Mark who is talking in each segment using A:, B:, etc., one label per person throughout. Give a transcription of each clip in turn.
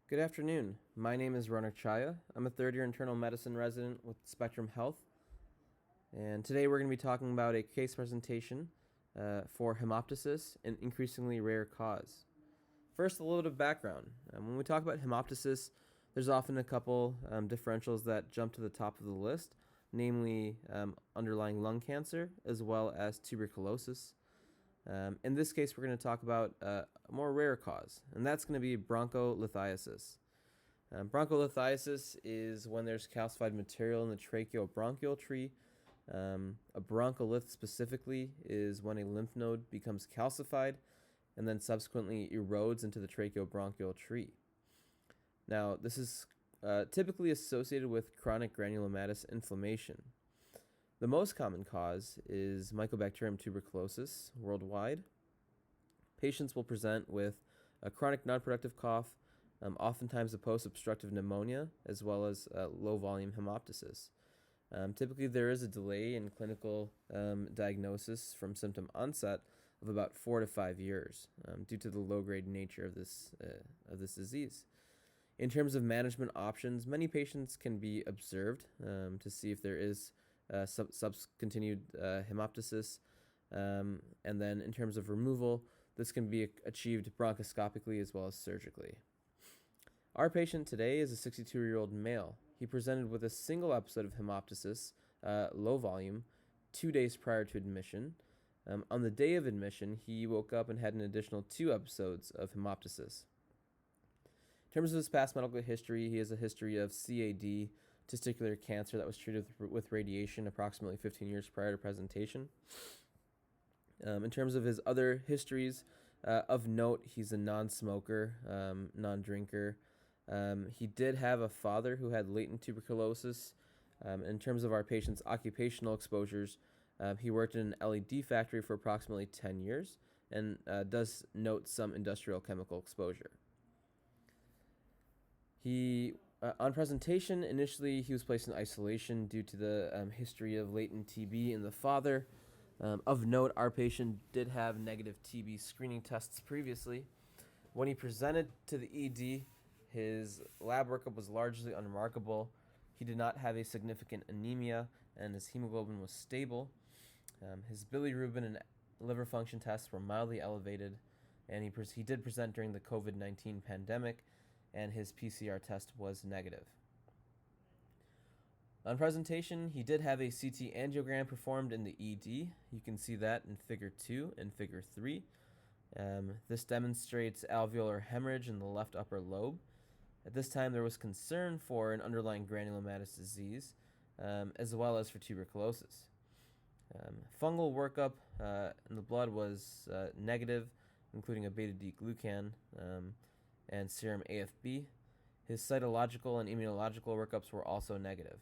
A: Good afternoon. My name is Ronak Chhaya. I'm a third-year internal medicine resident with Spectrum Health, and today we're going to be talking about a case presentation for hemoptysis, an increasingly rare cause. First, a little bit of background. When we talk about hemoptysis, there's often a couple differentials that jump to the top of the list, namely underlying lung cancer as well as tuberculosis. In this case, we're going to talk about a more rare cause, and that's going to be broncholithiasis. Broncholithiasis is when there's calcified material in the tracheobronchial tree. A broncolith specifically is when a lymph node becomes calcified and then subsequently erodes into the tracheobronchial tree. Now, this is typically associated with chronic granulomatous inflammation. The most common cause is Mycobacterium tuberculosis worldwide. Patients will present with a chronic non-productive cough, oftentimes a post-obstructive pneumonia, as well as low-volume hemoptysis. Typically, there is a delay in clinical diagnosis from symptom onset of about 4 to 5 years due to the low-grade nature of this disease. In terms of management options, many patients can be observed to see if there is continued hemoptysis, and then in terms of removal, this can be achieved bronchoscopically as well as surgically. Our patient today is a 62-year-old male. He presented with a single episode of hemoptysis, low volume, 2 days prior to admission. On the day of admission, he woke up and had an additional 2 episodes of hemoptysis. In terms of his past medical history, he has a history of CAD, testicular cancer, that was treated with radiation approximately 15 years prior to presentation. In terms of his other histories, of note, he's a non-smoker, non-drinker. He did have a father who had latent tuberculosis. In terms of our patient's occupational exposures, he worked in an LED factory for approximately 10 years and does note some industrial chemical exposure. On presentation, initially he was placed in isolation due to the history of latent TB in the father. Of note, our patient did have negative TB screening tests previously. When he presented to the ED, his lab workup was largely unremarkable. He did not have a significant anemia, and his hemoglobin was stable. His bilirubin and liver function tests were mildly elevated, and he did present during the COVID-19 pandemic, and his PCR test was negative. On presentation, he did have a CT angiogram performed in the ED. You can see that in Figure 2 and Figure 3. This demonstrates alveolar hemorrhage in the left upper lobe. At this time, there was concern for an underlying granulomatous disease, as well as for tuberculosis. Fungal workup in the blood was negative, including a beta-D-glucan and serum AFB. His cytological and immunological workups were also negative.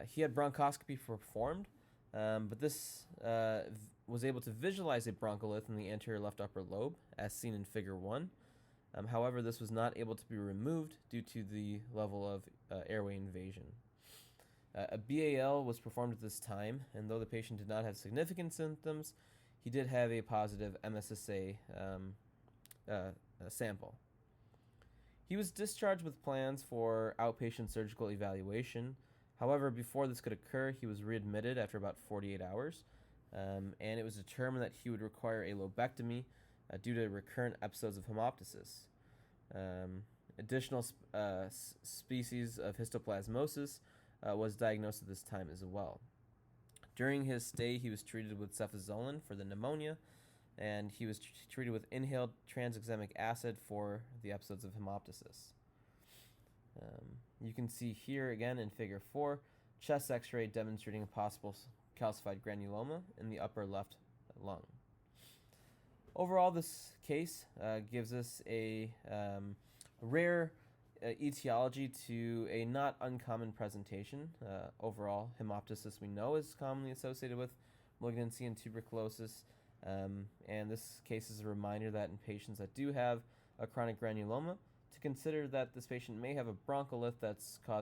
A: He had bronchoscopy performed, but this was able to visualize a broncholith in the anterior left upper lobe, as seen in Figure 1. However, this was not able to be removed due to the level of airway invasion. A BAL was performed at this time, and though the patient did not have significant symptoms, he did have a positive MSSA sample. He was discharged with plans for outpatient surgical evaluation. However, before this could occur, he was readmitted after about 48 hours, and it was determined that he would require a lobectomy due to recurrent episodes of hemoptysis. Additional species of histoplasmosis was diagnosed at this time as well. During his stay, he was treated with cefazolin for the pneumonia, and he was treated with inhaled tranexamic acid for the episodes of hemoptysis. You can see here again in Figure 4, chest x-ray demonstrating a possible calcified granuloma in the upper left lung. Overall, this case gives us a rare etiology to a not uncommon presentation. Overall, hemoptysis we know is commonly associated with malignancy and tuberculosis, and this case is a reminder that in patients that do have a chronic granuloma, to consider that this patient may have a broncholith that's caused